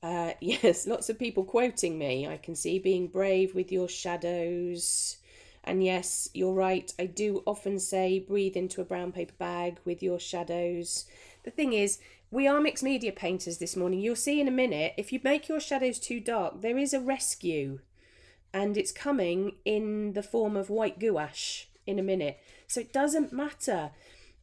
Yes, lots of people quoting me, I can see, being brave with your shadows. And yes, you're right, I do often say breathe into a brown paper bag with your shadows. The thing is, we are mixed media painters this morning. You'll see in a minute, if you make your shadows too dark, there is a rescue. And it's coming in the form of white gouache in a minute. So it doesn't matter.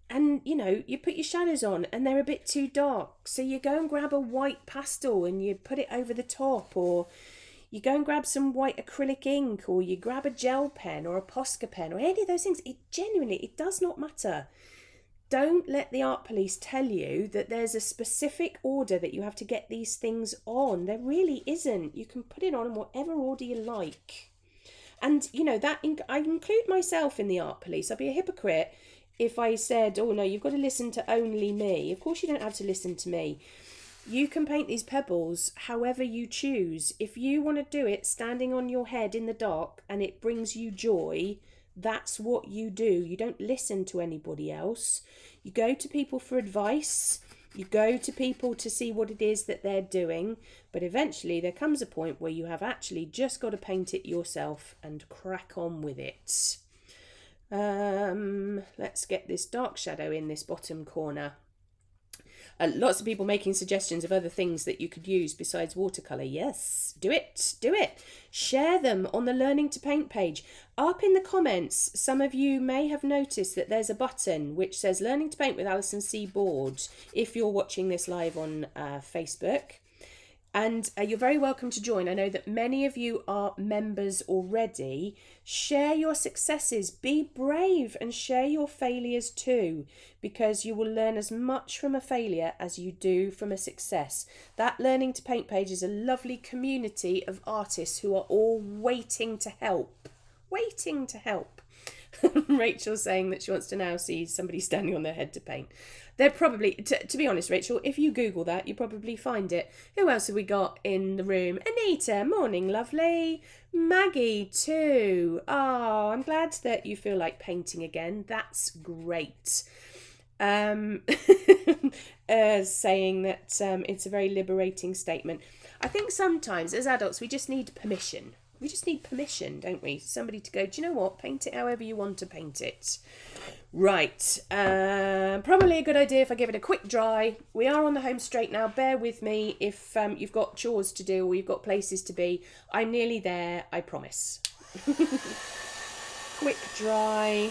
And, you know, you put your shadows on and they're a bit too dark. So you go and grab a white pastel and you put it over the top, or you go and grab some white acrylic ink, or you grab a gel pen or a Posca pen or any of those things. It does not matter. Don't let the art police tell you that there's a specific order that you have to get these things on. There really isn't. You can put it on in whatever order you like. And, you know, I include myself in the art police. I'd be a hypocrite if I said, oh no, you've got to listen to only me. Of course you don't have to listen to me. You can paint these pebbles however you choose. If you want to do it standing on your head in the dark and it brings you joy, that's what you do. You don't listen to anybody else. You go to people for advice. You go to people to see what it is that they're doing. But eventually there comes a point where you have actually just got to paint it yourself and crack on with it. Let's get this dark shadow in this bottom corner. Lots of people making suggestions of other things that you could use besides watercolour. Yes, do it, do it. Share them on the Learning to Paint page. Up in the comments, some of you may have noticed that there's a button which says Learning to Paint with Alison C. Board if you're watching this live on Facebook. And you're very welcome to join. I know that many of you are members already. Share your successes. Be brave and share your failures too, because you will learn as much from a failure as you do from a success. That Learning to Paint page is a lovely community of artists who are all waiting to help. Waiting to help. Rachel's saying that she wants to now see somebody standing on their head to paint. They're probably, to be honest, Rachel, if you Google that, you probably find it. Who else have we got in the room? Anita, morning, lovely. Maggie, too. Oh, I'm glad that you feel like painting again. That's great. Saying that it's a very liberating statement. I think sometimes as adults we just need permission. We just need permission, don't we? Somebody to go, do you know what? Paint it however you want to paint it. Right. Probably a good idea if I give it a quick dry. We are on the home straight now. Bear with me if you've got chores to do or you've got places to be. I'm nearly there, I promise. Quick dry.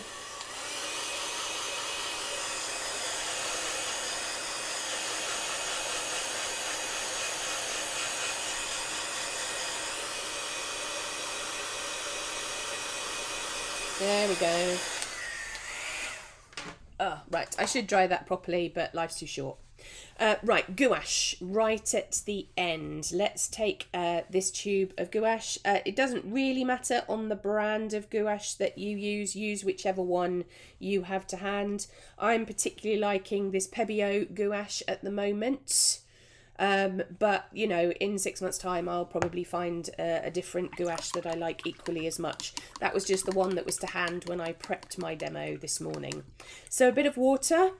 There we go. Oh, right. I should dry that properly, but life's too short. Right, gouache, right at the end. Let's take this tube of gouache. It doesn't really matter on the brand of gouache that you use. Use whichever one you have to hand. I'm particularly liking this Pebble gouache at the moment. But, you know, in 6 months' time, I'll probably find a different gouache that I like equally as much. That was just the one that was to hand when I prepped my demo this morning. So a bit of water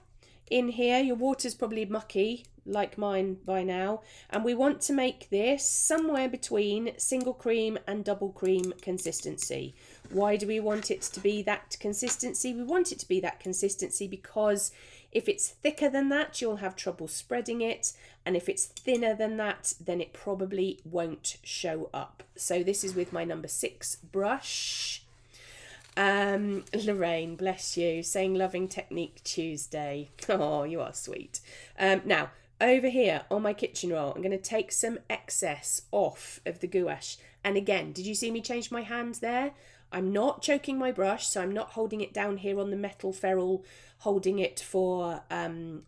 in here. Your water's probably mucky, like mine by now. And we want to make this somewhere between single cream and double cream consistency. Why do we want it to be that consistency? We want it to be that consistency because if it's thicker than that, you'll have trouble spreading it. And if it's thinner than that, then it probably won't show up. So this is with my number 6 brush. Lorraine, bless you, saying loving technique Tuesday. Oh, you are sweet. Now, over here on my kitchen roll, I'm going to take some excess off of the gouache. And again, did you see me change my hand there? I'm not choking my brush, so I'm not holding it down here on the metal ferrule, holding it for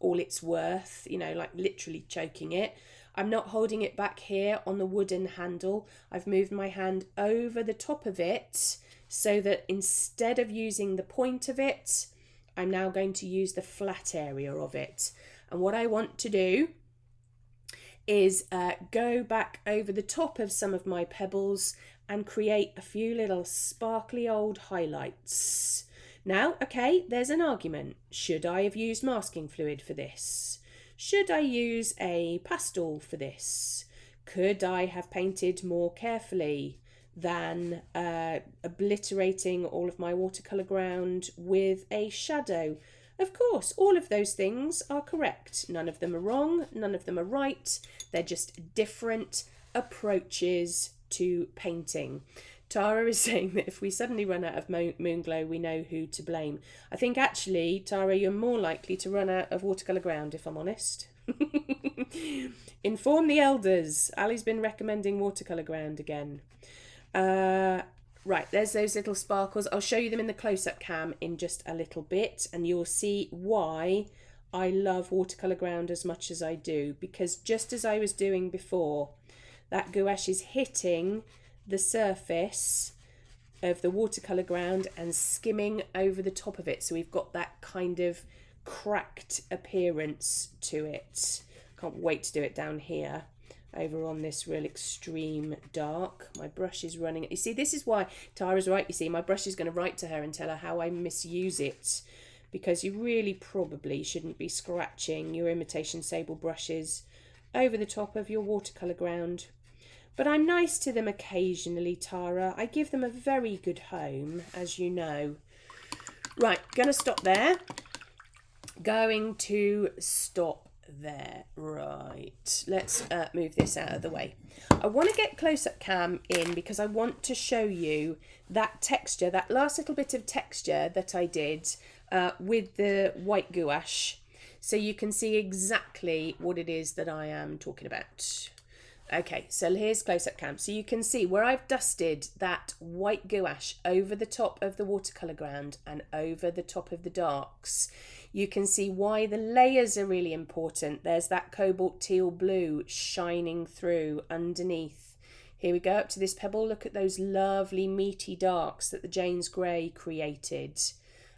all it's worth, you know, like literally choking it. I'm not holding it back here on the wooden handle. I've moved my hand over the top of it so that instead of using the point of it, I'm now going to use the flat area of it. And what I want to do is go back over the top of some of my pebbles and create a few little sparkly old highlights. Now, okay, there's an argument. Should I have used masking fluid for this? Should I use a pastel for this? Could I have painted more carefully than obliterating all of my watercolour ground with a shadow? Of course, all of those things are correct. None of them are wrong, none of them are right. They're just different approaches to painting. Tara is saying that if we suddenly run out of moon glow, we know who to blame. I think actually, Tara, you're more likely to run out of watercolour ground, if I'm honest. Inform the elders. Ali's been recommending watercolour ground again. Right, there's those little sparkles. I'll show you them in the close-up cam in just a little bit, and you'll see why I love watercolour ground as much as I do. Because just as I was doing before, that gouache is hitting the surface of the watercolour ground and skimming over the top of it. So we've got that kind of cracked appearance to it. Can't wait to do it down here over on this real extreme dark. My brush is running. You see, this is why Tara's right. You see, my brush is going to write to her and tell her how I misuse it, because you really probably shouldn't be scratching your imitation sable brushes over the top of your watercolour ground. But I'm nice to them occasionally, Tara. I give them a very good home, as you know. Right, going to stop there. Going to stop there. Right, let's move this out of the way. I want to get close-up cam in because I want to show you that texture, that last little bit of texture that I did with the white gouache, so you can see exactly what it is that I am talking about. Okay, so here's close-up cam. So you can see where I've dusted that white gouache over the top of the watercolour ground and over the top of the darks. You can see why the layers are really important. There's that cobalt teal blue shining through underneath. Here we go up to this pebble. Look at those lovely meaty darks that the Jane's Grey created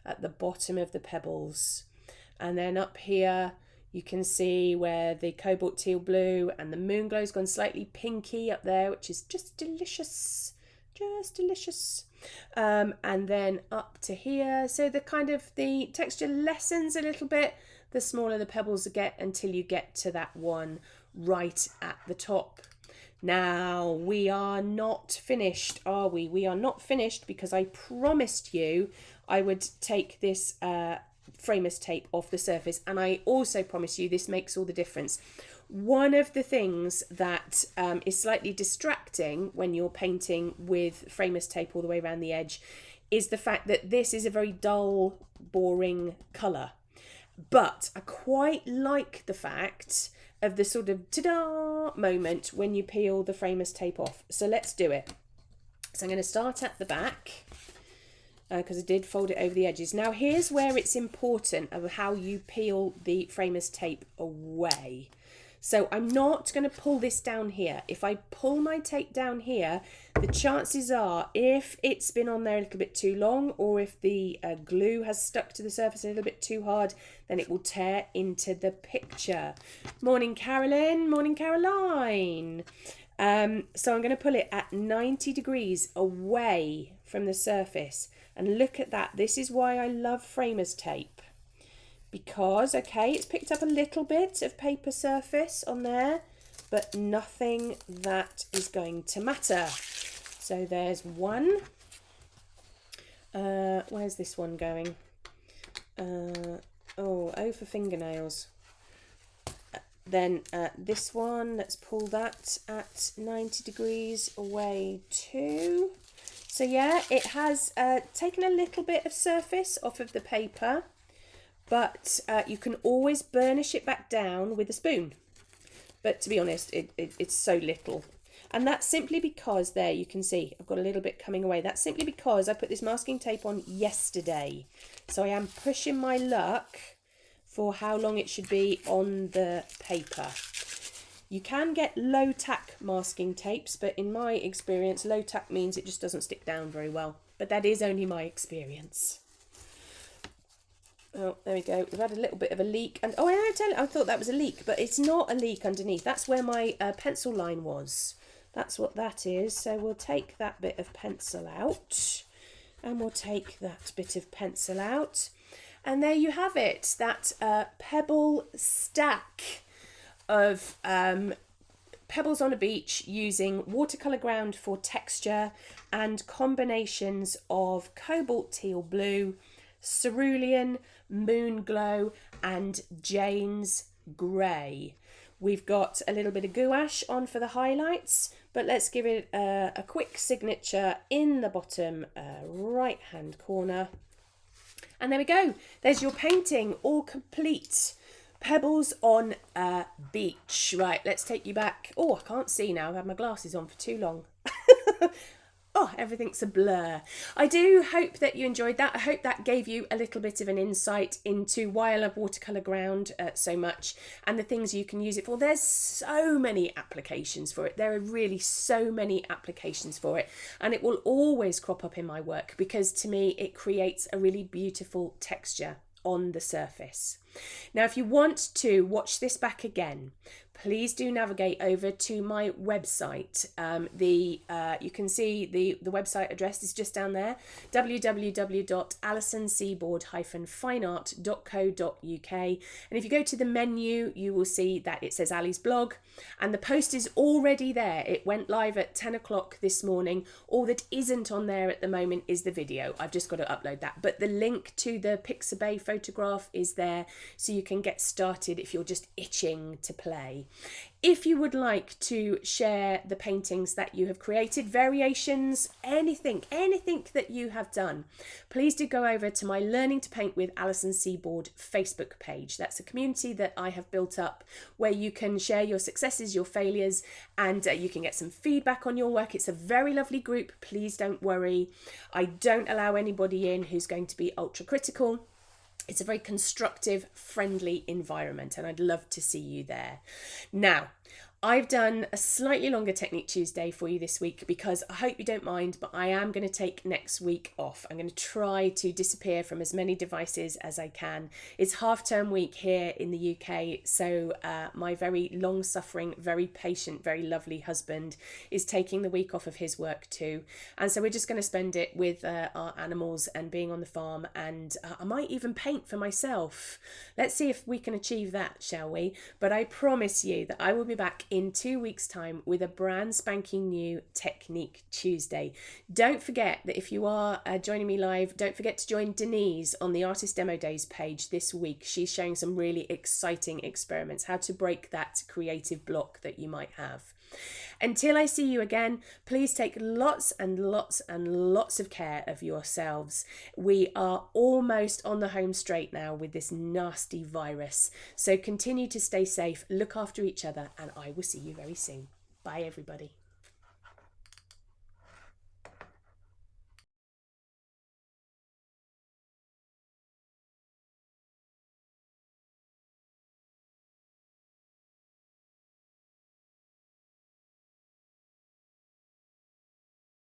at the bottom of the pebbles. And then up here, you can see where the cobalt teal blue and the moon glow's gone slightly pinky up there, which is just delicious, just delicious. And then up to here, so the kind of the texture lessens a little bit the smaller the pebbles get until you get to that one right at the top. Now, we are not finished, are we? We are not finished because I promised you I would take this framers tape off the surface, and I also promise you this makes all the difference. One of the things that is slightly distracting when you're painting with framers tape all the way around the edge is the fact that this is a very dull, boring colour. But I quite like the fact of the sort of ta-da moment when you peel the framers tape off. So let's do it. So I'm going to start at the back, because I did fold it over the edges. Now here's where it's important of how you peel the framers tape away. So I'm not going to pull this down here. If I pull my tape down here, the chances are, if it's been on there a little bit too long, or if the glue has stuck to the surface a little bit too hard, then it will tear into the picture. Morning Carolyn, morning Caroline. So I'm going to pull it at 90 degrees away from the surface. And look at that. This is why I love framers tape. Because, okay, it's picked up a little bit of paper surface on there, but nothing that is going to matter. So there's one. Where's this one going? Oh, for fingernails. Then this one, let's pull that at 90 degrees away too. So yeah, it has taken a little bit of surface off of the paper, but you can always burnish it back down with a spoon. But to be honest, it's so little. And that's simply because there you can see I've got a little bit coming away. That's simply because I put this masking tape on yesterday. So I am pushing my luck for how long it should be on the paper. You can get low tack masking tapes, but in my experience, low tack means it just doesn't stick down very well. But that is only my experience. Oh, there we go. We've had a little bit of a leak. And oh, I thought that was a leak, but it's not a leak underneath. That's where my pencil line was. That's what that is. So we'll take that bit of pencil out. And we'll take that bit of pencil out. And there you have it. That pebble stack of pebbles on a beach using watercolour ground for texture and combinations of cobalt teal blue, cerulean, moon glow and Jane's Grey. We've got a little bit of gouache on for the highlights, but let's give it a quick signature in the bottom right hand corner. And there we go. There's your painting all complete. Pebbles on a beach. Right, let's take you back. Oh, I can't see now. I've had my glasses on for too long. Oh, everything's a blur. I do hope that you enjoyed that. I hope that gave you a little bit of an insight into why I love watercolour ground so much and the things you can use it for. There's so many applications for it. There are really so many applications for it, and it will always crop up in my work because to me it creates a really beautiful texture on the surface. Now, if you want to watch this back again, please do navigate over to my website. You can see the website address is just down there, www.alisonseaboard-fineart.co.uk. And if you go to the menu, you will see that it says Ali's blog, and the post is already there. It went live at 10 o'clock this morning. All that isn't on there at the moment is the video. I've just got to upload that. But the link to the Pixabay photograph is there, so you can get started if you're just itching to play. If you would like to share the paintings that you have created, variations, anything that you have done, please do go over to my Learning to Paint with Alison Seaboard Facebook page. That's a community that I have built up where you can share your successes, your failures, and you can get some feedback on your work. It's a very lovely group. Please don't worry. I don't allow anybody in who's going to be ultra critical. It's a very constructive, friendly environment, and I'd love to see you there. Now, I've done a slightly longer Technique Tuesday for you this week because I hope you don't mind, but I am going to take next week off. I'm going to try to disappear from as many devices as I can. It's half-term week here in the UK, so my very long-suffering, very patient, very lovely husband is taking the week off of his work too. And so we're just going to spend it with our animals and being on the farm, and I might even paint for myself. Let's see if we can achieve that, shall we? But I promise you that I will be back in 2 weeks' time with a brand spanking new Technique Tuesday. Don't forget that if you are joining me live, don't forget to join Denise on the Artist Demo Days page this week. She's showing some really exciting experiments, how to break that creative block that you might have. Until I see you again, please take lots and lots and lots of care of yourselves. We are almost on the home straight now with this nasty virus. So continue to stay safe, look after each other, and I will see you very soon. Bye, everybody.